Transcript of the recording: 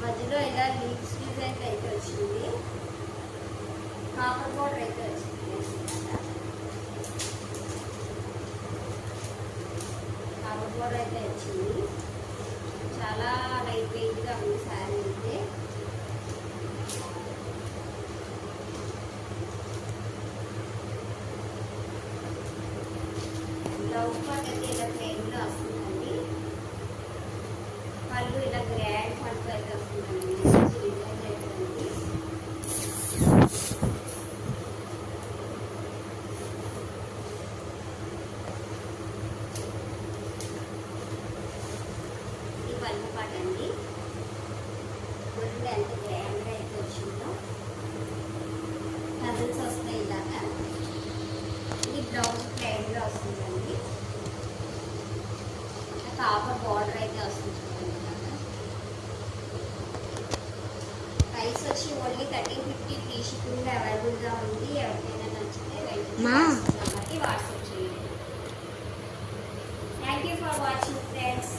మధ్యలో ఇలా leaves design అయితే వచ్చింది. కాపర్ బోర్డర్ అయితే వచ్చింది. కాపర్ బోర్డర్ అయితే వచ్చింది. చాలా లైట్ వెయిట్గా ఉంది శారీ అయితే. బ్లౌజ్ పార్ట్ అయితే ఇలా ప్లెయిన్లో వస్తుందండి. పళ్ళు ఇలా గ్రాండ్ పళ్ళు అయితే వస్తుందండి. డిజైన్ అయితే ఉంది. ఈ పళ్ళు పాట అండి. ఎంత గ్రాండ్గా అయితే వచ్చిందో కలర్స్ వస్తాయి ఇలాగా. ఇది బ్లౌజ్ ప్లెయిన్లో వస్తుందండి. కాపర్ బార్డర్ అయితే వస్తుంది. ప్రైస్ వచ్చి ఓన్లీ 1350 ఫ్రీ షిప్పింగ్ అవైలబుల్గా ఉంది. ఎవరికైనా నచ్చితే నెంబర్కి వాట్సాప్ చేయండి. Thank you for watching friends.